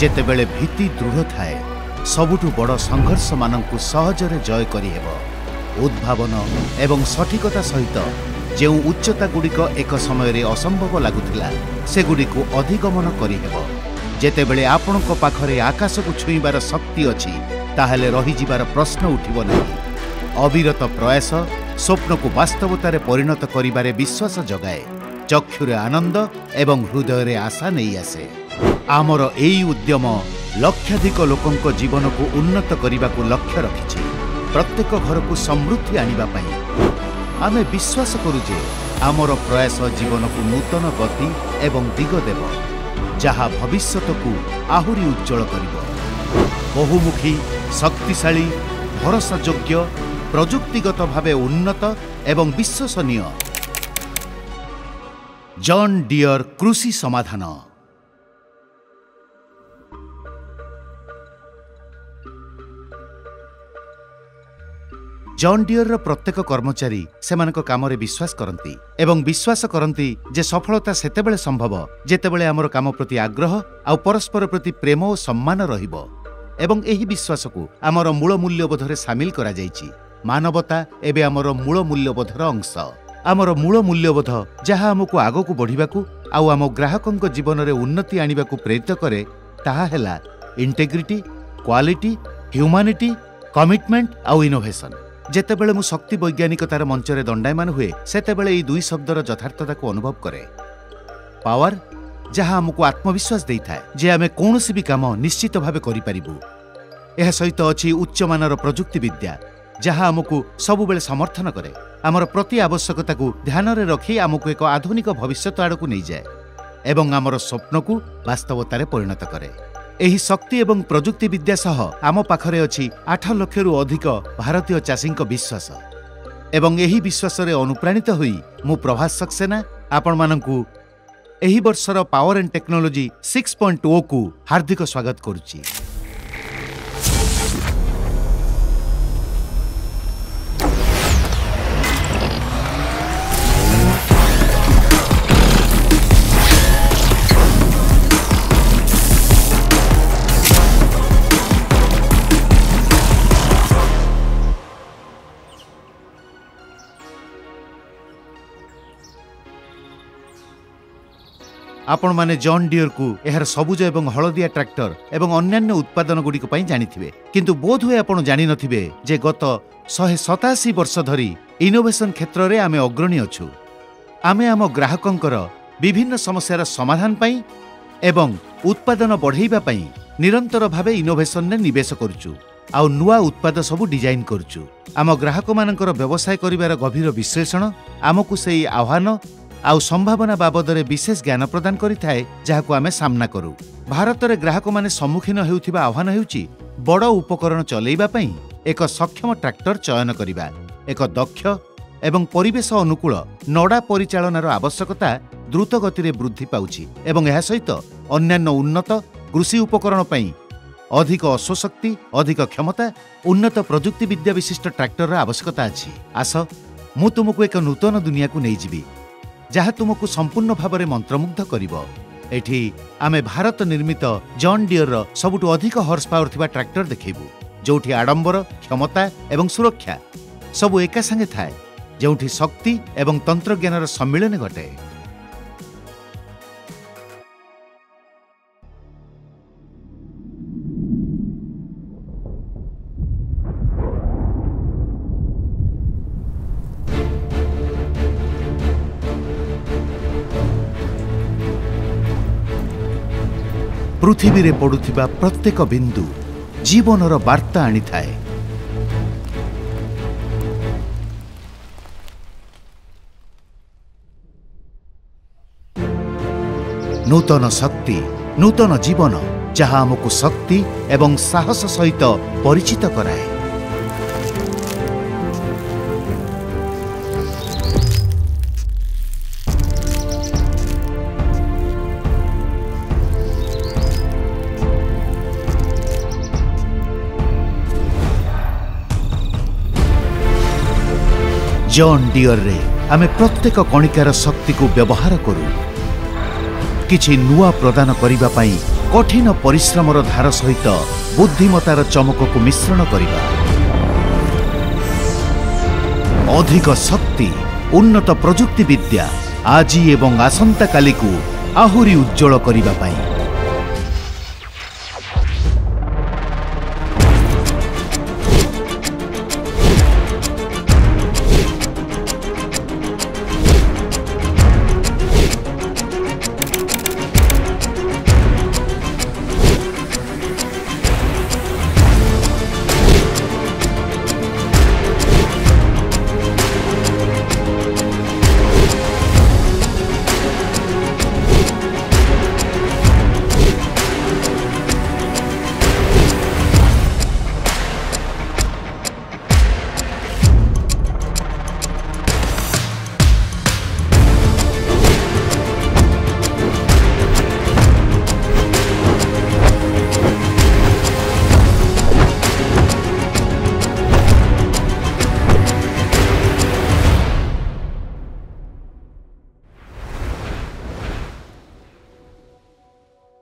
जेतेबेले भीति दृढ़ थाए सबुठु बड़ संघर्ष मानंकु सहजरे जय करि हेबो। उद्भावन एवं सठिकता सहित जो उच्चता गुड़िक एक समय रे असंभव लगुला सेगुड़िक अधिगमन करि हेबो। जेतेबेले आपणक पाखरे आकाश को छुईबार शक्ति अछि ताहेले रही जिबार प्रश्न उठिबो नहीं। अविरत प्रयास स्वप्न को वास्तवतारे परिणत करिबारे विश्वास जगाए, चक्षुरे आनंद एवं हृदय आशा नहीं आसे। आमर एई उद्यम लक्षाधिक लोकंक जीवन को उन्नत करने को लक्ष्य रखिछि। प्रत्येक घर को समृद्धि आनिबा पई आमे विश्वास करूजे आमर प्रयास जीवन को नूतन गति एवं दिग देव, जहा भविष्यत को आहुरी उज्जवल करिब। बहुमुखी, शक्तिशाली, भरोसायोग्य, प्रजुक्तिगत भावे उन्नत एवं विश्वसनीय जॉन डियर कृषि समाधान। जॉन डियर प्रत्येक कर्मचारी सेमानक कामरे विश्वास करती एवं विश्वास करती जे सफलता सेतेबेले संभव जेतेबेले आमर काम प्रति आग्रह आ परस्पर प्रति प्रेम और सम्मान रहिबो। एवं एही विश्वास को आमर मूल मूल्यबोधरे सामिल करा जायछि। मानवता एबे आमर मूल मूल्यबोधर अंश। आमर मूल मूल्यबोध जहाँ आमको आगको बढ़िबाकू आउ आम ग्राहकंक जीवन रे उन्नति आनिबाकू प्रेरित करे ताहा हेला इंटेग्रिटी, क्वालिटी, ह्यूमानिटी, कमिटमेंट आउ इनोवेशन। जेतेबेले मु शक्ति वैज्ञानिकतार मंचरे दंडायमान हुए सेतेबेले एई दुई शब्दर यथार्थता को अनुभव करे। पावर जहाँ आमको आत्मविश्वास देइथाय जे आमे कोनोसी भी काम निश्चित भावे करि परिबु। एहा सहित अछि उच्च मानर प्रजुक्ति विद्या जहाँ आमको सबुबेले समर्थन करे, आमर प्रति आवश्यकता को ध्यान रे रखी आमको एक आधुनिक भविष्यत आड़ को नहीं जाए एवं आमर स्वप्न को वास्तवतारे परिणत करे। एही शक्ति एवं प्रजुक्ति विद्या सह आम पाखरे अछि 8 लाख रु अधिक भारतीय चाषींक विश्वास एवं एही विश्वास रे अनुप्राणित होई मु प्रभास सक्सेना आपण मानकु एही वर्षर पावर एंड टेक्नोलॉजी 6.0 को हार्दिक स्वागत करुछि। आपण माने जॉन डियर को एहर सबुज एवं हलदिया ट्रैक्टर एवं अन्यान्य उत्पादन गुड़िक जानिथिबे, किंतु बोध हुए आपण जानि नथिबे जे गत 187 वर्ष धरी इनोवेशन क्षेत्र रे आमे अग्रणी अछु। आमे आम ग्राहकंकर विभिन्न समस्यार समाधान पई एवं उत्पादन बढ़ाइबा पई निरंतर भावे इनोवेशन ने निवेश करूछु आउ नुआ उत्पाद सब डिजाइन करूछु। आम ग्राहक मानकर व्यवसाय करिवार गभीर विश्लेषण आमको सेई आह्वान आउ संभावना बाबद रे विशेष ज्ञान प्रदान करिथाए जहाको आमे सामना करू। भारत रे ग्राहक माने सम्मुखीन हेउथिबा आह्वान हेउची बड़ उपकरण चलैबा पई एक सक्षम ट्रैक्टर चयन करिबा, एक दक्ष एवं परिवेश अनुकूल नड़ा परिचालनार आवश्यकता द्रुत गति रे वृद्धि पाउची एवं एहा सहित अन्यान्य उन्नत कृषि उपकरण पई अधिक अश्वशक्ति, अधिक क्षमता, उन्नत प्रजुक्ति विद्या विशिष्ट ट्रैक्टर आवश्यकता अछि। आस मु तुमको एक नूतन दुनिया को नहीं जीवी जहाँ तुमको संपूर्ण भाव में मंत्रमुग्ध करिवो। एठी आमे भारत निर्मित जॉन डियर सबुठु अधिक हॉर्स पावर थिबा ट्रैक्टर देखैबु, जोठी आडंबर, क्षमता एवं सुरक्षा सबु एका संगे थाए, जोठी शक्ति एवं तंत्रज्ञानर सम्मिलन घटे। पृथ्वी रे पड़ुथिबा प्रत्येक बिंदु जीवनर वार्ता आनी थाए। नूतन शक्ति, नूतन जीवन जहाँ आमको शक्ति एवं साहस सहित परिचित कराए। जॉन डियर रे आमे प्रत्येक कणिकार शक्ति को व्यवहार करू, किछि नुआ प्रदान करिबा पई कठिन परिश्रमर धार सहित बुद्धिमतार चमक को मिश्रण करिबा अधिक शक्ति उन्नत प्रजुक्ति विद्या आज एवं आसंता काली को आहुरी उज्जवल करिबा पाई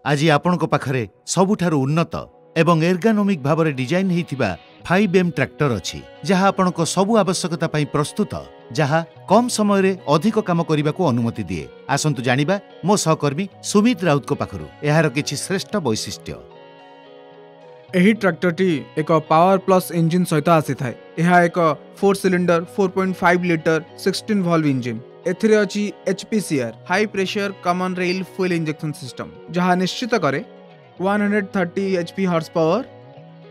आज आपणको पाखरे सबुठारु उन्नत एवं एर्गोनोमिक भावरे डिजाइन हेइथिबा 5M ट्रैक्टर अछि जहा आपणको सबु आवश्यकता पई प्रस्तुत जहा कम समय रे अधिक काम करिबा को अनुमति दिए। आसंतु जानिबा मो सहकर्मी सुमित राउत को पाखरु एहार किछि श्रेष्ठ वैशिष्ट्य। एही ट्रैक्टरटी एक पावर प्लस इंजिन सहित आसी थाए। यह एक 4 सिलिंडर 4.5 लिटर 16 वॉल्व इंजिन एथिरे अछि HPCR high pressure common rail fuel injection system जहां निश्चित करे 130 HP horse power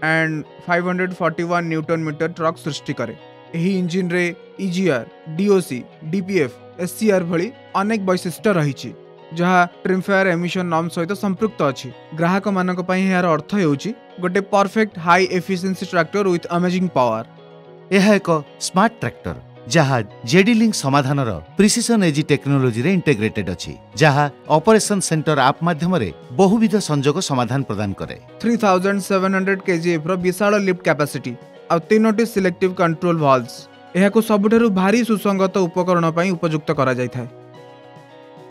and 541 newton metre torque सृष्टि करे। एही इंजिन रे EGR DOC DPF SCR भली अनेक वैशिष्ट्य रहिछि जहा ट्रिमफायर एमिशन नॉर्म सहित संपृक्त अछि। ग्राहक मानक पई यार अर्थ हेउछि गोटे perfect high efficiency tractor with amazing power. यह एक स्मार्ट ट्रैक्टर जहा जेडी लिंक समाधानर प्रिसिजन एजी टेक्नोलोजी रे इंटीग्रेटेड अछि जहा ऑपरेशन सेंटर ऐप माध्यम रे बहुविध संजोग समाधान प्रदान करे। 3700 kgf रो विशाल लिफ्ट कैपेसिटी आ तीनोटी सिलेक्टिव कंट्रोल वाल्व्स एहाको सबुठारु भारी सुसंगत उपकरण पई उपयुक्त करा जाय थाए।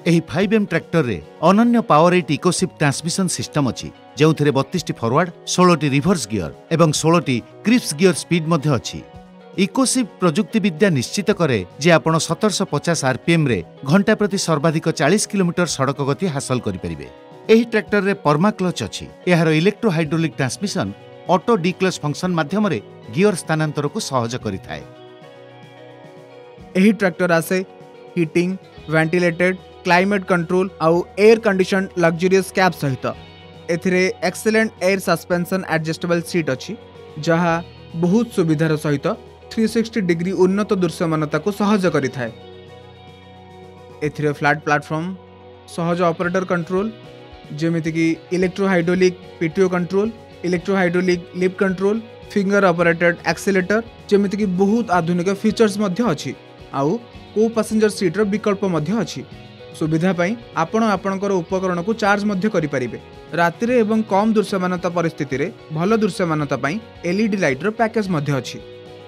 एही 5M ट्रैक्टर रे अनन्य पावर 8 इकोशिफ्ट ट्रांसमिशन सिस्टम अछि जेउथिरे 32टी फॉरवर्ड 16टी रिवर्स गियर एवं 16टी क्रिप्स गियर स्पीड मध्ये अछि। इकोशिफ्ट प्रजुक्ति विद्या निश्चित करे जे आपण 1750 आरपीएम रे घंटा प्रति सर्वाधिक 40 किलोमीटर सड़क गति हासिल करि परिबे। एही ट्रैक्टर रे पर्मा क्लच अछि। एहार electro hydraulic transmission auto declutch function माध्यम रे गियर स्थानांतर को सहज करि थाए। एही ट्रैक्टर आसे हीटिंग वेंटिलेटेड क्लाइमेट कंट्रोल आउ एयर कंडीशन लग्जरियस कैब सहित एथिरे excellent air suspension adjustable seat अछि जहा बहुत सुविधार सहित 360 डिग्री उन्नत दृश्यमानता को सहज करि थाए। एथिरे फ्लैट प्लेटफॉर्म सहज ऑपरेटर कंट्रोल जेमिति कि electro hydraulic PTO control electro hydraulic lift control finger operated accelerator जेमिति कि बहुत आधुनिक फीचर्स मध्य अछि आउ को पैसेंजर सीट रो विकल्प मध्य अछि। सुविधा पई आपण आपणकर उपकरण को चार्ज मध्य करि परिबे। राति रे एवं कम दृश्यमानता परिस्थिति रे भल दृश्यमानता पई एलईडी लाइट रो पैकेज मध्य अछि।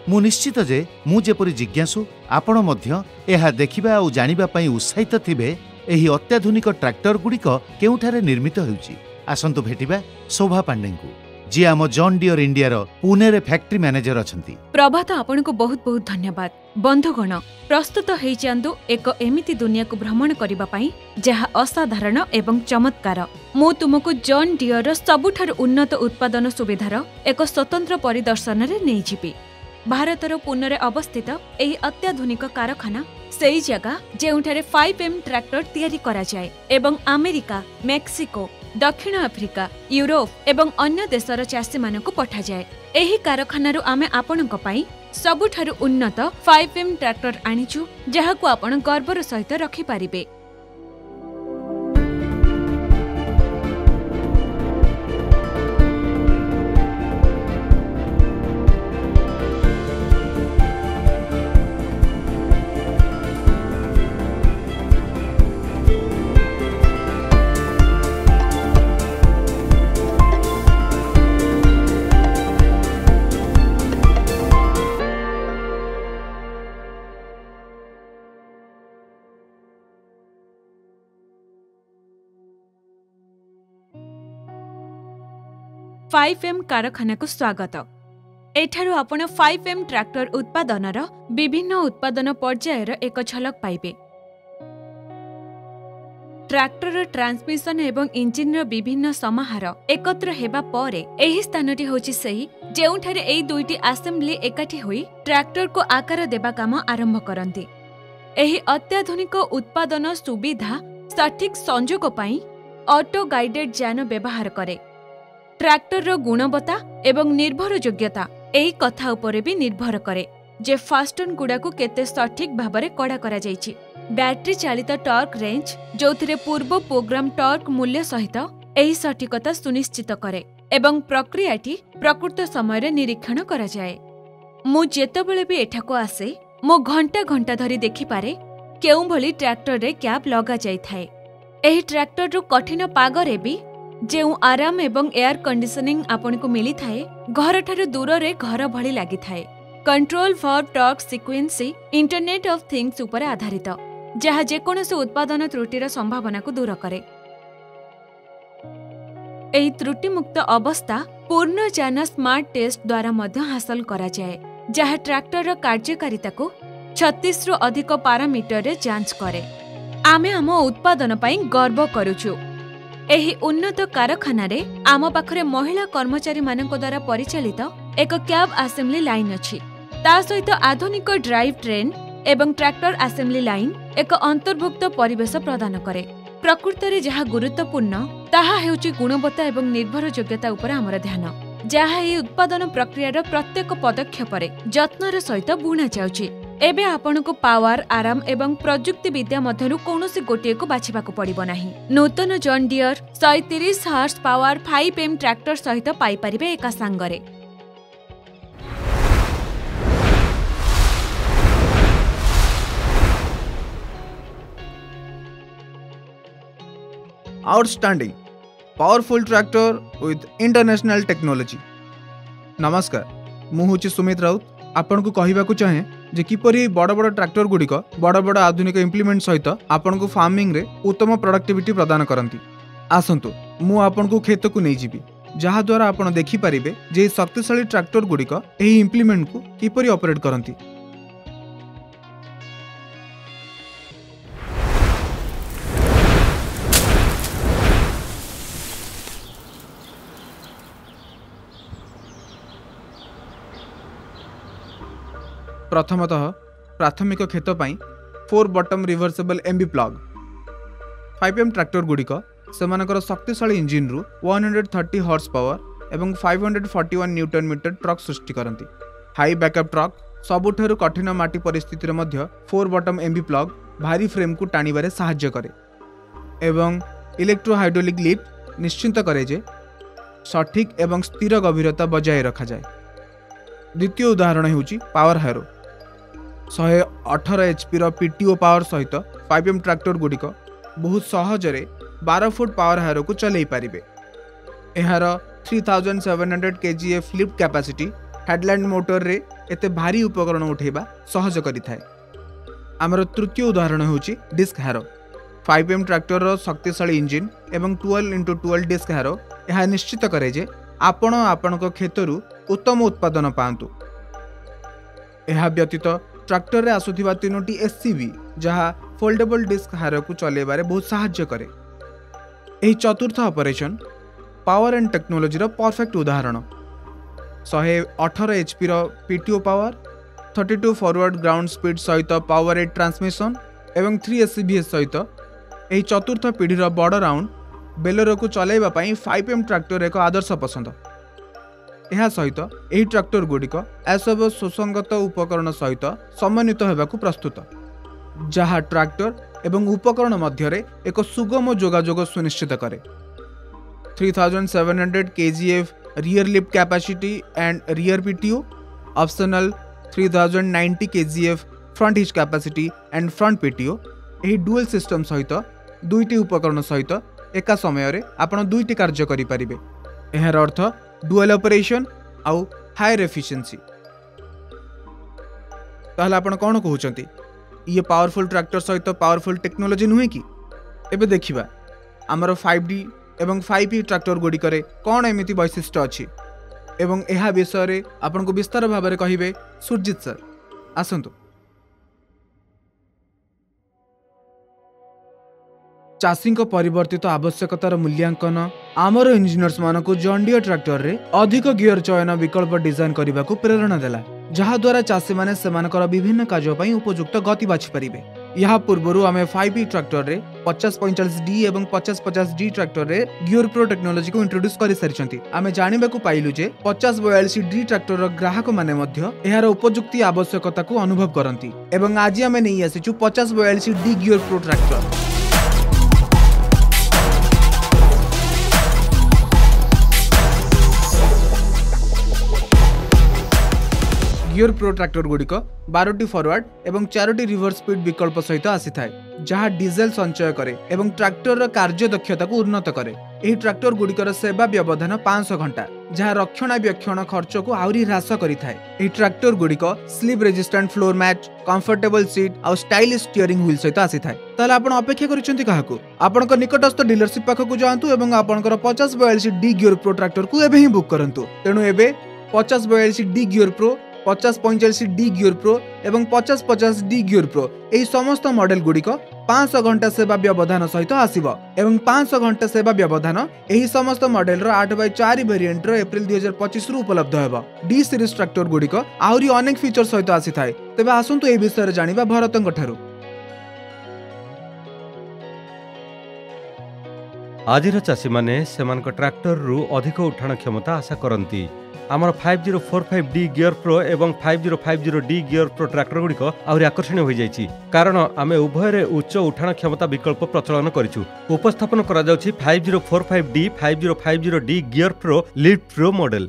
मु निश्चित जे मु जेपरि जिज्ञासु आपण मध्य एहा देखिबा आ जानिबा पई उत्साहित थिबे एही अत्याधुनिक ट्रैक्टर गुडिक केउठारे निर्मित हेउची। आसंतु भेटिबा शोभा पांडे को जी आम जॉन डियर इंडिया रो पुणे रे फैक्ट्री मैनेजर अछंती। प्रभात आपण को बहुत बहुत धन्यवाद। बंधुगण प्रस्तुत हेइ जांदु एक एमिति दुनिया को भ्रमण करिबा पई जहा असाधारण एवं चमत्कार। मु तुमको जॉन डियर रो सबुठार उन्नत उत्पादन सुविधार एक स्वतंत्र परिदर्शन रे नै जिबी। भारतर पुणे रे अवस्थित एही अत्याधुनिक कारखाना सेई जगह जेउठारे 5M ट्रैक्टर तयारी करा जाय एवं अमेरिका मेक्सिको दक्षिण आफ्रिका यूरोप एवं अन्य देशर चाषी मानक पठा जाए। एही कारखानारु आमे आपणक पई सबुठारु उन्नत 5M ट्रैक्टर आनिचु जहाकु आपण गर्वर सहित रखि पारिबे। 5M कारखाना को स्वागत। एठारु आपण 5M ट्रैक्टर उत्पादनर विभिन्न उत्पादन पर्यायर एक झलक पाइबे। ट्रैक्टर ट्रांसमिशन एवं इंजिन विभिन्न समाहार एकत्र हेबा परे एही स्थानटी होछि सही जेउठारे एही दुईटी असेंबली एकाठी होई ट्रैक्टर को आकार देबा काम आरंभ करंती। एही अत्याधुनिक उत्पादन सुविधा सठिक संयोग पाई ऑटो गाइडेड यान व्यवहार करे। ट्रैक्टर गुणवत्ता एवं निर्भरयोग्यता एही कथा उपरे भी निर्भर करे जे फास्टन गुड़ा को केते सठिक भाबरे कड़ा करा जायछि। बैटरी चालित टॉर्क रेंज जोथिरे पूर्व प्रोग्राम टॉर्क मूल्य सहित एही सठिकता सुनिश्चित करे एवं प्रक्रियाटी प्रकृत समय रे निरीक्षण करा जाए। मु जेतेबेले भी एठाको आसे मो घंटा घंटा धरी देखि पारे केउ भली ट्रैक्टर रे कैप लगा जाय थाए। एही ट्रैक्टर रो कठिन पागरे भी जेउ आराम एवं एयर कंडीशनिंग आपन को मिली थाए घर ठारू दूर रे घर भली लागि थाए। कंट्रोल फॉर टॉर्क सीक्वेंसी इंटरनेट ऑफ थिंग्स उपर आधारित जहाँ जेकोसी उत्पादन त्रुटिर संभावना को दूर करे। एही त्रुटि मुक्त अवस्था पूर्ण जान स्मार्ट टेस्ट द्वारा मध्य हासिल करा जाए जहाँ ट्रैक्टर कार्यकारिता को 36 रु अधिक पारामीटर रे जांच करे। आमे आम उत्पादन पई गर्व करूछु। एही उन्नत कारखाना रे आम पाखरे महिला कर्मचारी मानक द्वारा परिचालित एक कैब असेंबली लाइन अछि। ता सहित आधुनिक ड्राइव ट्रेन एवं ट्रैक्टर असेंबली लाइन एक अंतर्भुक्त परिवेश प्रदान करे। प्रकृत रे जहाँ गुरुत्वपूर्ण ताहा हेउची गुणवत्ता एवं निर्भरयोग्यता उपर हमर ध्यान जहाँ एही उत्पादन प्रक्रियार प्रत्येक पदक्षेपरे जत्नर सहित बुणा जाउची। एबे आपनको पावर आराम एवं प्रजुक्ति विद्या मध्यरु कोनोसी गोटिए को बाछिबाको पड़िबो नाही। नूतन John Deere 130 horse power 5M tractor सहित पाई परिबे एका सांगरे। Outstanding powerful tractor with international technology. नमस्कार, मु होची सुमित राउत। आपन को कहिबाकू चाहे जे किपरि बड़ बड़ ट्रैक्टर गुड़िक बड़ बड़ आधुनिक इम्प्लीमेंट सहित आपन को फार्मिंग रे उत्तम प्रोडक्टिविटी प्रदान करंती। आसंतु मु आपन को खेत को नै जिबी जहा द्वारा आपन देखि परिबे जे शक्तिशाली ट्रैक्टर गुड़िक एही इम्प्लीमेंट को किपरि ऑपरेट करंती। प्रथमतः प्राथमिक खेत पाई 4 bottom reversible MB plough 5M tractor गुड़िक सेमानकर शक्तिशाली इंजिन रु 130 हॉर्स पावर एवं 541 न्यूटन मीटर ट्रक सृष्टि करती। हाई बैकअप ट्रक सबुठारु कठिन माटी परिस्थिति मध्य 4 बटम एमबी प्लग भारी फ्रेम को टाणिबारे सहाय्य करे एवं इलेक्ट्रो हाइड्रोलिक लिफ्ट निश्चिंत करे जे सठिक एवं स्थिर गभीरता बजाय रखा जाए। द्वितीय उदाहरण होची पावर हारो 118 HP पीटीओ पावर सहित 5M ट्रैक्टर गुड़िक बहुत सहजरे 12 फुट पावर हारो को चलई पारिबे। एहार 3700 kgf lift capacity headland motor रे एते भारी उपकरण उठेबा सहज करिथाए। आमर तृतीय उदाहरण होची डिस्क हारो 5M ट्रैक्टर रो शक्तिशाली इंजिन एवं 12x12 डिस्क हारो यह निश्चित करे जे आपण आपणक खेतरु उत्तम उत्पादन पांतु। यह व्यतीत ट्रैक्टर रे आसुथिबा 3टी एससीबी जहाँ फोल्डेबल डिस्क हार को चलेबारे बहुत सहाय्य करे। एही चतुर्थ ऑपरेशन पावर एंड टेक्नोलॉजी रो परफेक्ट उदाहरण 118 HP PTO power 32 forward ground speed सहित पावर 8 ट्रांसमिशन एवं 3 SCBS सहित एही चतुर्थ पीढ़ीर बड़ राउंड बेलोरो को चलाइबा पई 5M ट्रैक्टर एक आदर्श पसंद। यह सहित एही ट्रैक्टर गुड़िक एसब सुसंगत उपकरण सहित समन्वित होबाकू प्रस्तुत जहाँ ट्रैक्टर एवं उपकरण मध्यरे एक सुगम जोगाजोग सुनिश्चित करे। 3700 kgf rear lift capacity and rear PTO optional 3090 kgf front hitch capacity and front PTO एही डुअल सिस्टम सहित दुईटी उपकरण सहित एका समय रे आपण दुईटी कार्य करि परिबे। एहार अर्थ डुअल ऑपरेशन आउ हायर एफिशिएंसी। ताहले आपण कोन कहउचंती ये पावरफुल ट्रैक्टर सहित पावरफुल टेक्नोलॉजी नुहे कि? एबे देखिबा आमर 5D एवं 5P ट्रैक्टर गुड़िकर कौन एमिति वैशिष्ट्य अच्छी एवं यह विषय आपन को विस्तार भाव में कहिबे सुरजित सर आसंतु। चाषी परिवर्तित आवश्यकतार मूल्यांकन आमर इंजीनियर्स मानक जॉन डियर ट्रैक्टर रे अधिक गियर चयन विकल्प डिजाइन करने को प्रेरणा देला जहाद्वारा चाषी मैंने सेमानकर विभिन्न कार्य उपयुक्त गति बाछि पारिबे। यह पूर्व आम 5P ट्रैक्टर रे 5045D एवं 5050D ट्रैक्टर रे गियर प्रो टेक्नोलोजी को इंट्रोड्यूस कर सारी आम जानवा पाइलु जे 5042D ट्रैक्टर ग्राहक माने मध्य एहार उपयुक्ति आवश्यकता को अनुभव करती एवं आज आम नहीं आसीचु 5042D gear pro tractor. Gear pro tractor गुड़िक 12टी फॉरवर्ड एवं 4टी रिवर्स स्पीड विकल्प सहित आसी थाए जहाँ डीजेल संचय करे एवं ट्रैक्टर कार्य दक्षता को उन्नत करे। यही ट्रैक्टर गुड़िकर सेवा व्यवधान 500 घंटा जहाँ रक्षणाबेक्षण खर्च को आहरी ह्रास करिथाए। यही ट्रैक्टर गुड़िक slip resistant floor mat comfortable seat और स्टाइलिश स्टीयरिंग व्हील सहित आसी थाए। ताले आपण अपेक्षा करिसेंती काहाकू आपनक निकटस्थ डीलरशिप पाखकू जांतु एवं आपनकर 5042D गियर प्रो ट्रैक्टर को एबे ही बुक करंतु। तेणु एबे 5042D gear pro 5045D gear pro एवं 5050D गियर प्रो यही समस्त मॉडल गुड़िक 500 घंटा सेवा व्यवधान सहित आसीबो एवं 500 घंटा सेवा व्यवधान यही समस्त मॉडल रो 8x4 वेरिएंट रो एप्रिल 2025 रु उपलब्ध हेबो। डी सीरीज ट्रैक्टर गुड़िक आहुरी अनेक फीचर सहित आसी थाए। तेबे आसंतु ए विषय जानिबा भरतंग ठारू। आजिर चाषी माने सेमानक ट्रैक्टर रु अधिक उठाण क्षमता आशा करती। आमर 5045D गियर प्रो एवं 5050D गियर प्रो ट्रैक्टर गुड़िक आहरी आकर्षणीय हो जाइछि कारण आमे उभय उच्च उठाण क्षमता विकल्प प्रचलन करिछु। उपस्थापन करा जाउछि 5045D 5050D gear pro lift pro model.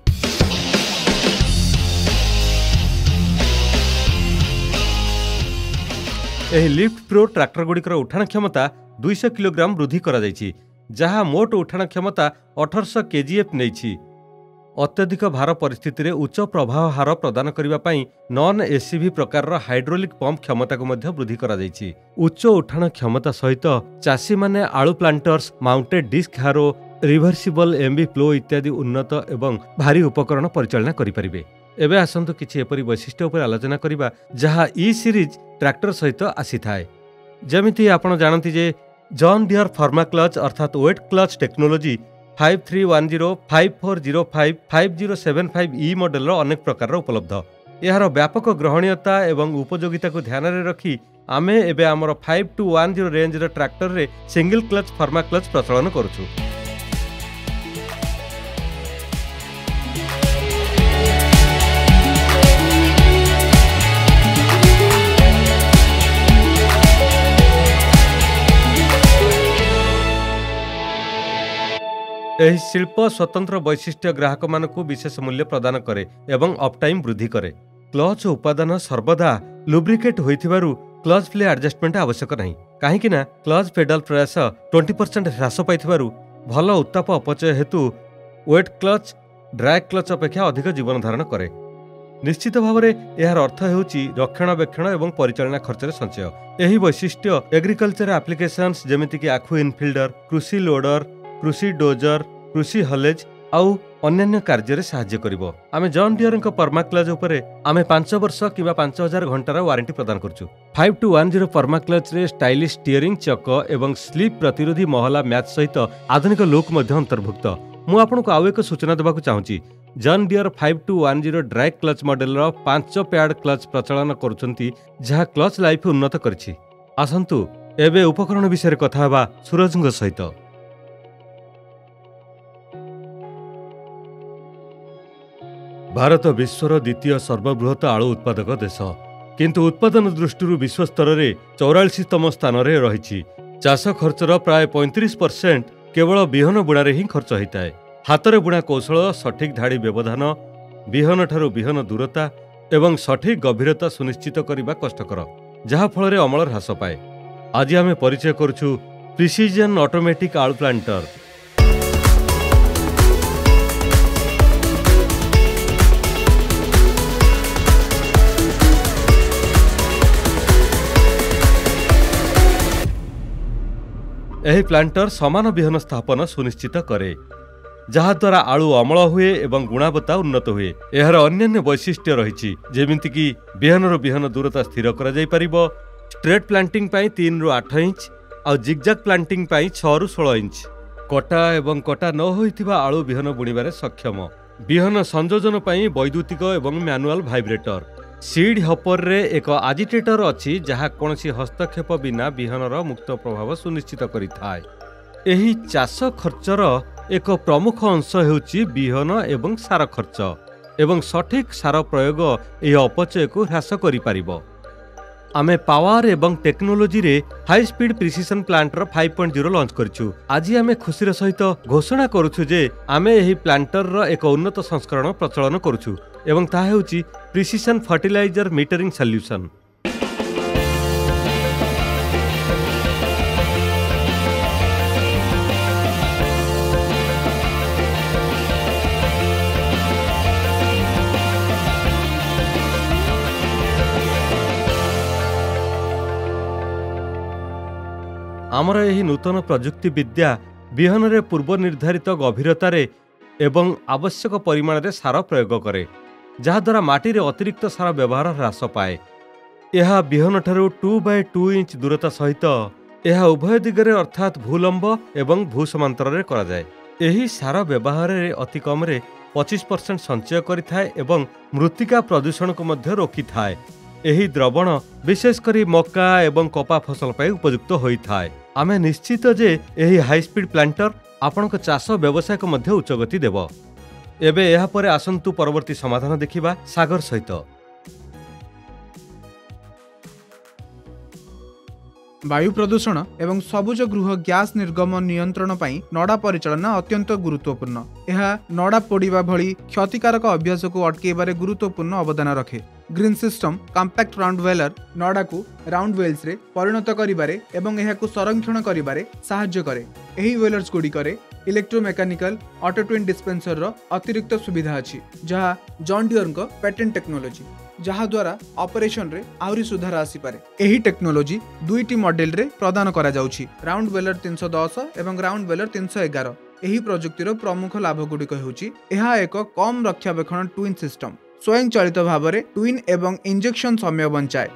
एही लिफ्ट प्रो ट्रैक्टर गुड़िकर उठाण क्षमता 200 किलोग्राम वृद्धि करा जाइछि जहाँ मोट उठाण क्षमता 1800 kgf नैछि। अत्यधिक भार परिस्थिति रे उच्च प्रभाव हार प्रदान करिबा पई नॉन एसीवी प्रकार हाइड्रोलिक पंप क्षमता को मध्य वृद्धि करा जाइछि। उच्च उठाण क्षमता सहित चाषी माने आलू प्लांटर्स माउंटेड डिस्क हारो रिवर्सिबल एमबी फ्लो इत्यादि उन्नत एवं भारी उपकरण परिचालना करि परिबे। एबे आसंतु किछि एपरि वैशिष्ट्य उपर आलोचना करिबा जहाँ ई सीरीज ट्रैक्टर सहित आसी थाए। जेमिति आपण जानती जे जॉन डियर फर्मा क्लच अर्थात wet clutch technology 5310, 5405, 5075E model अनेक प्रकार उपलब्ध। यार व्यापक ग्रहणीयता एवं उपयोगिता को ध्यान में रखी आमे एबे आमर 5210 रेंज ट्रैक्टर रे सिंगल क्लच फर्मा क्लच प्रचलन करुछु। एही शिल्प स्वतंत्र वैशिष्ट्य ग्राहक मानकु विशेष मूल्य प्रदान करे एवं अपटाइम वृद्धि करे। क्लच उपादान सर्वदा लुब्रिकेट होइथिबारु क्लच प्ले एडजस्टमेंट आवश्यक नहीं काहेकि ना क्लच पेडल प्रयास 20% ह्रास पाइथिबारु भल उत्ताप अपचय हेतु वेट क्लच ड्राई क्लच अपेक्षा अधिक जीवन धारण करे। निश्चित भाव में यार अर्थ हेउची रक्षणाबेक्षण एवं परिचालना खर्चरे संचय। एही वैशिष्ट्य एग्रीकल्चर एप्लिकेशंस जेमिति कि आखु इनफिल्डर, कृषि लोडर, कृषि डोजर, कृषि हलेज आउ अन्य कार्य साहाय्य करिवो। आमे जॉन डियर पर्मा क्लच उपरे आमे 5 वर्ष किबा 5000 घंटार वारंटी प्रदान करछु। 5210 पर्मा क्लच रे स्टाइलिश स्टीयरिंग चक एवं स्लिप प्रतिरोधी महला मैच सहित आधुनिक लुक मध्य अंतर्भुक्त। मु आपनको आउ एक सूचना देबाकू चाहूची। John Deere 5210 dry clutch model रो 5 पैड क्लच प्रचलन करुचंती जहा क्लच लाइफ उन्नत करछि। आसंतु एबे उपकरण विषय कथा हेबा सूरजंग सहित। भारत विश्वर द्वितीय सर्वबृहत आलू उत्पादक देश किंतु उत्पादन दृष्टि विश्व स्तर में 44तम स्थान में रही। चाष खर्चर प्राय 35% केवल बिहन बुणारे ही खर्च होता है। हाथरे बुणा कौशल, सठिक धाड़ी व्यवधान, बिहन ठारू बिहन दूरता एवं सठिक गभीरता सुनिश्चित करने कष्टकर जहा फल अमल ह्रास पाए। आज आम परिचय करुछु प्रिसिजन ऑटोमेटिक आलू प्लांटर। ଏହି ପ୍ଲାଣ୍ଟର ସମାନ ବିହନ ସ୍ଥାପନ ସୁନିଶ୍ଚିତ କରେ, ଯାହାଦ୍ୱାରା ଆଳୁ ଅମଳ ହୁଏ ଏବଂ ଗୁଣବତ୍ତା ଉନ୍ନତ ହୁଏ। ଏହାର ଅନ୍ୟାନ୍ୟ ବୈଶିଷ୍ଟ୍ୟ ରହିଛି, ଯେମିତିକି ବିହନରୁ ବିହନ ଦୂରତା ସ୍ଥିର କରାଯାଇପାରିବ, ଷ୍ଟ୍ରେଟ୍ ପ୍ଲାଣ୍ଟିଂ ପାଇଁ 3 ରୁ 8 ଇଞ୍ଚ ଆଉ ଜିଗ୍ଜାଗ୍ ପ୍ଲାଣ୍ଟିଂ ପାଇଁ 6 ରୁ 16 ଇଞ୍ଚ। କଟା ଏବଂ କଟା ନ ହୋଇଥିବା ଆଳୁ ବିହନ ବୁଣିବାରେ ସକ୍ଷମ। ବିହନ ସଂଯୋଜନ ପାଇଁ ବୈଦ୍ୟୁତିକ ଏବଂ ମ୍ୟାନୁଆଲ ଭାଇବ୍ରେଟର। ସିଡ୍ ହପରରେ ଏକ ଆଜିଟେଟର ଅଛି, ଯାହା କୌଣସି ହସ୍ତକ୍ଷେପ ବିନା ବିହନର ମୁକ୍ତ ପ୍ରଭାବ ସୁନିଶ୍ଚିତ କରିଥାଏ। ଏହି ଚାଷ ଖର୍ଚ୍ଚର ଏକ ପ୍ରମୁଖ ଅଂଶ ହେଉଛି ବିହନ ଏବଂ ସାର ଖର୍ଚ୍ଚ, ଏବଂ ସଠିକ୍ ସାର ପ୍ରୟୋଗ ଏହି ଅପଚୟକୁ ହ୍ରାସ କରିପାରିବ। ଆମେ ପାୱାର ଏବଂ ଟେକ୍ନୋଲୋଜିରେ ହାଇ ସ୍ପିଡ୍ ପ୍ରିସିସନ୍ ପ୍ଲାଣ୍ଟର 5.0 ଲଞ୍ଚ କରିଛୁ। ଆଜି ଆମେ ଖୁସିର ସହିତ ଘୋଷଣା କରୁଛୁ ଯେ ଆମେ ଏହି ପ୍ଲାଣ୍ଟରର ଏକ ଉନ୍ନତ ସଂସ୍କରଣ ପ୍ରଚଳନ କରୁଛୁ, ଏବଂ ତାହା ହେଉଛି ପ୍ରିସିସନ୍ ଫର୍ଟିଲାଇଜର ମିଟରିଂ ସଲ୍ୟୁସନ୍। ଆମର ଏହି ନୂତନ ପ୍ରଯୁକ୍ତି ବିଦ୍ୟା ବିହନରେ ପୂର୍ବ ନିର୍ଦ୍ଧାରିତ ଗଭୀରତାରେ ଏବଂ ଆବଶ୍ୟକ ପରିମାଣରେ ସାର ପ୍ରୟୋଗ କରେ, ଯାହାଦ୍ୱାରା ମାଟିରେ ଅତିରିକ୍ତ ସାର ବ୍ୟବହାର ହ୍ରାସ ପାଏ। ଏହା ବିହନଠାରୁ 2x2 ଇଞ୍ଚ ଦୂରତା ସହିତ ଏହା ଉଭୟ ଦିଗରେ ଅର୍ଥାତ୍ ଭୂଲମ୍ବ ଏବଂ ଭୂସମାନ୍ତରରେ କରାଯାଏ। ଏହି ସାର ବ୍ୟବହାରରେ ଅତି କମ୍ରେ 25% ସଞ୍ଚୟ କରିଥାଏ ଏବଂ ମୃତ୍ତିକା ପ୍ରଦୂଷଣକୁ ମଧ୍ୟ ରୋକିଥାଏ। ଏହି ଦ୍ରବଣ ବିଶେଷ କରି ମକା ଏବଂ କପା ଫସଲ ପାଇଁ ଉପଯୁକ୍ତ ହୋଇଥାଏ। ଆମେ ନିଶ୍ଚିତ ଯେ ଏହି ହାଇସ୍ପିଡ୍ ପ୍ଲାଣ୍ଟର ଆପଣଙ୍କ ଚାଷ ବ୍ୟବସାୟକୁ ମଧ୍ୟ ଉଚ୍ଚଗତି ଦେବ। ଏବେ ଏହାପରେ ଆସନ୍ତୁ ପରବର୍ତ୍ତୀ ସମାଧାନ ଦେଖିବା ସାଗର ସହିତ। वायु प्रदूषण एवं सबुज गृह ग्यास निर्गम नियंत्रण पाई नड़ा परिचालना अत्यंत गुरुत्वपूर्ण। यह नड़ा पोड़िबा भली क्षतिकारक अभ्यास को अटकेबारे गुरुत्वपूर्ण अवदान रखे। Green system compact round baler नड़ा को राउंड वेल्स रे परिणत करिबारे एवं एहाकु संरक्षण करिबारे सहाय्य करे। एही वेलर्स गुडी करे इलेक्ट्रोमेकानिकल ऑटो ट्विन डिस्पेंसर रो अतिरिक्त सुविधा अछि, जहा जॉन डियर को पेटेंट टेक्नोलॉजी, जहा द्वारा ऑपरेशन रे आउरी सुधार आसी पारे। एही टेक्नोलॉजी दुईटी मॉडल रे प्रदान करा जाउछि, राउंड वेलर 310 एवं राउंड वेलर 311। एही प्रजुक्तिर प्रमुख लाभ गुडिक हेउछि एहा एक कम रक्षाबेक्षण ट्विन सिस्टम, स्वयं चालित भाव में ट्विन एवं इंजेक्शन समय बंचाए।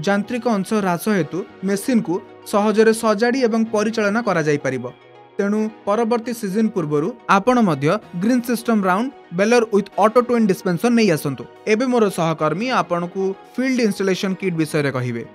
यांत्रिक अंश ह्रास हेतु मेसीन को सहजरे सजाड़ी एवं परिचालना करा जाई परिबो। तेणु परवर्ती सीजन पूर्वरु आपण मध्य green system round baler with auto twin dispenser नहीं आसंतु। एबे मोर सहकर्मी आपण को फील्ड इंस्टॉलेशन किट विषय रे कहिबे।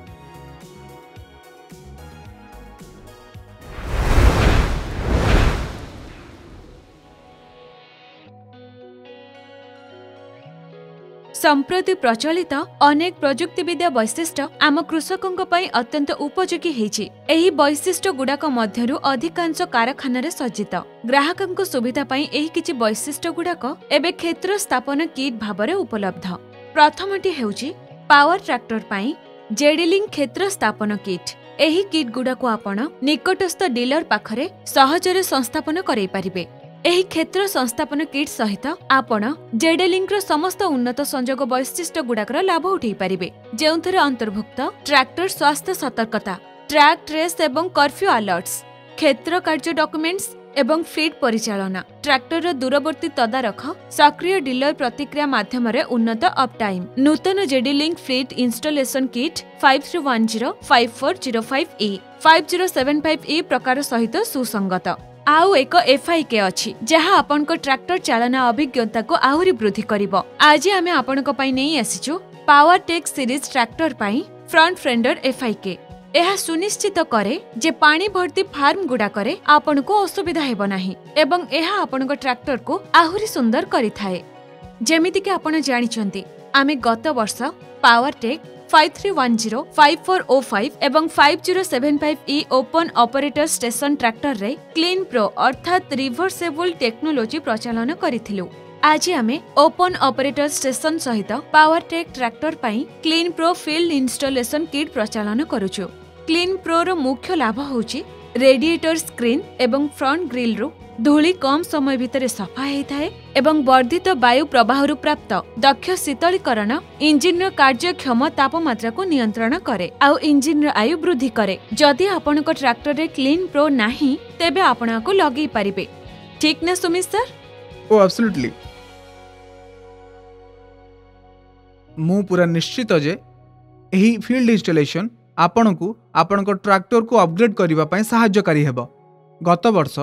संप्रति प्रचलित अनेक प्रजुक्तिविद्या वैशिष्ट्य आम कृषकों पई अत्यंत उपयोगी हेछि। एही वैशिष्ट्य गुडाक मध्यरु अधिकांश कारखाना सज्जित। ग्राहकों सुविधा पई एही किछि वैशिष्ट्य गुडाक एबे क्षेत्र स्थापन किट भाबरे उपलब्ध। प्रथमटी हेउछि पावर ट्रैक्टर पई जेडीलिंग क्षेत्र स्थापन किट। एही किट गुडाक आपण निकटस्थ डीलर पाखरे सहजरे संस्थापन करै परिबे। एही क्षेत्र संस्थापन किट सहित आपण जेडेलिंक समस्त उन्नत संजोग वैशिष्ट्य गुडाकर लाभ उठाई पारिबे, जेउथरे अंतर्भुक्त ट्रैक्टर स्वास्थ्य सतर्कता, ट्रैक ट्रेस एवं कर्फ्यू अलर्ट्स, क्षेत्र कार्य डॉक्यूमेंट्स एवं फीड परिचालना, ट्रैक्टर दूरवर्ती तदारख, सक्रिय डीलर प्रतिक्रिया माध्यम उन्नत अप टाइम। नूतन JDLink fleet installation kit 5310 5405E 5075E प्रकार सहित सुसंगत। आउ एक FIK अछि जहा आपन को ट्रैक्टर चालना अभिज्ञता को आहुरी वृद्धि करिवो। आज आमे आपन को पई नै आसीछु पावर टेक सीरीज ट्रैक्टर पई फ्रंट फेंडर FIK। एहा सुनिश्चित करे जे पानी भर्ती फार्म गुडा करे आपन को असुविधा हेबो नाही एवं एहा आपन को ट्रैक्टर को आहुरी सुंदर करि थाए। जेमिति कि आपन जानि छथि आमे गत वर्ष पावर टेक 5310 5405 एवं 5075E open operator station tractor रे क्लीन प्रो अर्थात रिवर्सेबल टेक्नोलॉजी प्रचलन करिथिलु। आज आमे ओपन ऑपरेटर स्टेशन सहित पावर टेक ट्रैक्टर पई clean pro field installation kit प्रचलन करूछु। क्लीन प्रो रो मुख्य लाभ होछि रेडिएटर स्क्रीन एवं फ्रंट ग्रिल रो धूली कम समय भितर सफा होता एवं वर्धित वायु प्रवाहरु प्राप्त दक्ष शीतलीकरण इंजिन कार्यक्षम तापमात्रा को नियंत्रण करे आउ इंजिन आयु वृद्धि करे। जदि आपनक ट्रैक्टर रे क्लीन प्रो नाही तेबे आपनको लगेई पारिबे। ठीक ना सुमित सर? Oh absolutely. मु पूरा निश्चित जे एही फील्ड इंस्टॉलेशन आपनकु आपनक ट्रैक्टर को अपग्रेड करिबा पई सहायकारी हेबो। गत वर्ष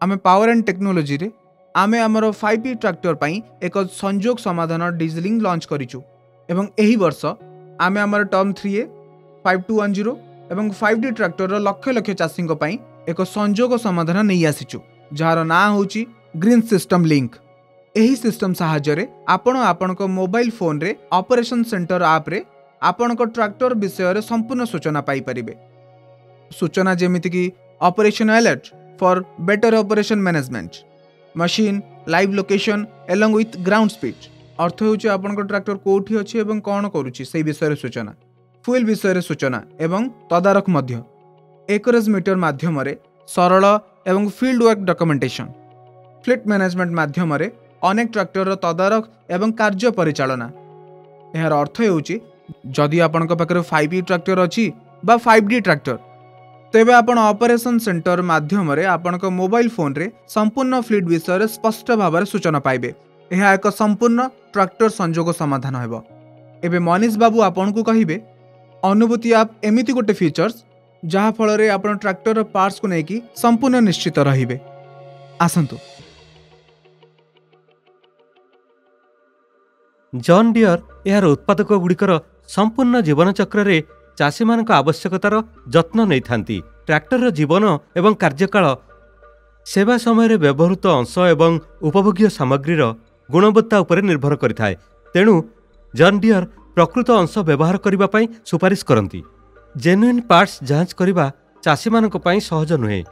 आमे पावर एंड टेक्नोलॉजी रे आमे हमर 5P ट्रैक्टर पई एक संयोग समाधान डीजलिंग लॉन्च करिचु एवं एही वर्ष आमे हमर टर्म 3A 5210 एवं 5D ट्रैक्टर रो लक्ष लक्ष चाषी पई एक संयोग समाधान नहीं आसीचु जार ना होची ग्रीन सिस्टम लिंक। एही सिस्टम सहायता रे आपण आपनक मोबाइल फोन रे ऑपरेशन सेंटर ऐप रे आपनक ट्रैक्टर विषय रे संपूर्ण सूचना पाई परिबे। सूचना जेमिति कि operation alert for better operation management, machine live location along with ground speed. अर्थ होची आपनक ट्रैक्टर कोठी अछि एवं कोन करूची सेही विषय रे सूचना, फ्यूल विषय रे सूचना एवं तदारख मध्य, एकरेज मीटर माध्यम रे सरल एवं field work documentation, fleet management माध्यम रे अनेक ट्रैक्टर रो तदारख एवं कार्य परिचालना। एहार अर्थ होची जदि आपनक पाखरे 5P ट्रैक्टर अछि बा 5D ट्रैक्टर तेबे आपण ऑपरेशन सेंटर माध्यम रे आपनक मोबाइल फोन रे संपूर्ण फ्लीट विषय रे स्पष्ट भाव रे सूचना पाइबे। एहा एक संपूर्ण ट्रैक्टर संयोग समाधान हेबो। एबे मनीष बाबू आपनकु कहिबे अनुभूति आप एमिति गोटे फीचर्स जहा फल रे आपण ट्रैक्टर रो पार्ट्स को नेकी संपूर्ण निश्चित रहिबे। आसंतु जॉन डियर यार उत्पादक गुड़िकर संपूर्ण जीवन चक्र रे चाषी मान आवश्यकतार जत्न नहीं थांती। ट्रैक्टर जीवन एवं कार्यकाल सेवा समय व्यवहृत अंश एवं उपभोग्य सामग्रीर गुणवत्ता उपरे निर्भर करिथाए। तेणु जॉन डियर प्रकृत अंश व्यवहार करबा पई सुपारिश करती। जेन्युइन पार्ट्स जांच करबा चाषी मानक पई सहज नुहे।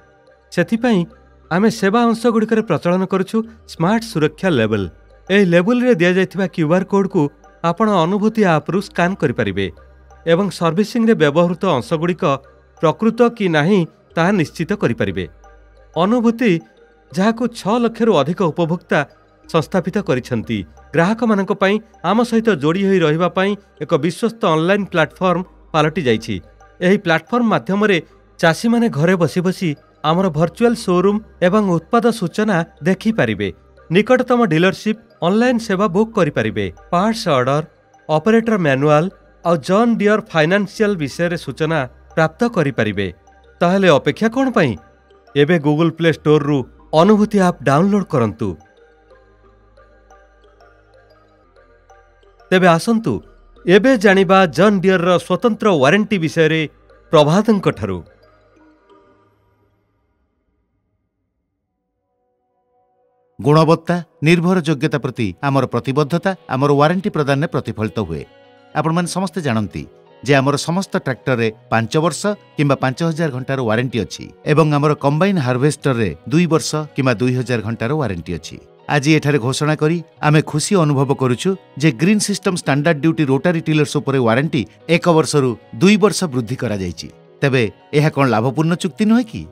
सेथिपई आमे सेवा अंश गुड़िकर प्रचलन करूछु स्मार्ट सुरक्षा लेवल। एही लेवल रे दिया जाइथिबा क्यूआर कोड को आपण अनुभूति ऐप रु स्कैन करि परिबे एवं सर्विसिंग रे व्यवहृत अंश गुड़िक प्रकृत कि नाही ताहा निश्चित करि परिबे। अनुभूति जहाकु 6 लाख रु अधिक उपभोक्ता संस्थापित करिसंती ग्राहक मानक पई आम सहित जोड़ी होई रहिबा पई एक विश्वस्त ऑनलाइन प्लेटफॉर्म पालटि जाइछि। एही प्लेटफॉर्म माध्यम रे चाषी माने घरे बसी बसी आमर वर्चुअल शोरूम एवं उत्पाद सूचना देखि पारिबे। निकटतम डीलरशिप ऑनलाइन सेवा बुक करि पारिबे। पार्ट्स ऑर्डर, ऑपरेटर मैनुअल और जॉन डियर फाइनेंशियल विषय रे सूचना प्राप्त करि पारिबे। ताहले अपेक्षा कोन पई एबे गूगल प्ले स्टोर रु अनुभूति ऐप डाउनलोड करंतु। तेबे आसंतु एबे जानिबा जॉन डियर रो स्वतंत्र वारंटी विषय रे प्रभातंक ठारू। गुणवत्ता निर्भर योग्यता प्रति आमर प्रतिबद्धता आमर वारंटी प्रदान में प्रतिफलित हुए। आपण माने समस्ते जानती जे आमर समस्त ट्रैक्टर रे 5 वर्ष किंबा 5000 घंटार वारंटी अछि एवं आमर कंबाइन हार्वेस्टर रे 2 वर्ष किंबा 2000 घंटार वारंटी अछि। आज एठारे घोषणा करी आमे खुशी अनुभव करूछु जे green system standard duty rotary tillers उपरे वारंटी 1 वर्ष रु 2 वर्ष वृद्धि करा जायछि। तेबे एहा कोन लाभपूर्ण चुक्ति नहे कि?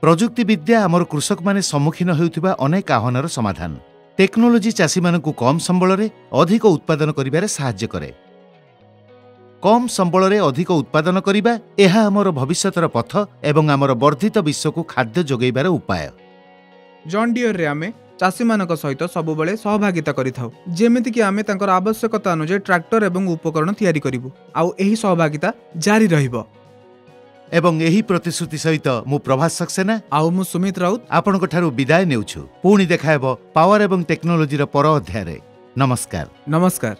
प्रजुक्ति विद्या आमर कृषक माने सम्मुखीन हेउथिबा अनेक आह्वानर समाधान। टेक्नोलोजी चाषी मानकु कम संबल रे अधिक उत्पादन करिबारे सहाय्य करे। कम संबल रे अधिक उत्पादन करिबा एहा आमर भविष्यतर पथ एवं आमर वर्धित विश्व को खाद्य जोगैबार उपाय। जॉन डियर रे आमे चाषी मानक सहित सबु बेले सहभागिता करिथाउ जेमिति कि आमे तांकर आवश्यकता अनुसार ट्रैक्टर एवं उपकरण तयारी करिवु आउ एही सहभागिता जारी रहिबो। एवं एही प्रतिश्रुति सहित मु प्रभास सक्सेना आउ मु सुमित राउत आपनक ठारू विदाय नेउछु। पुणी देखायब पावर एवं टेक्नोलोजी रो पर अध्याय रे। नमस्कार। नमस्कार।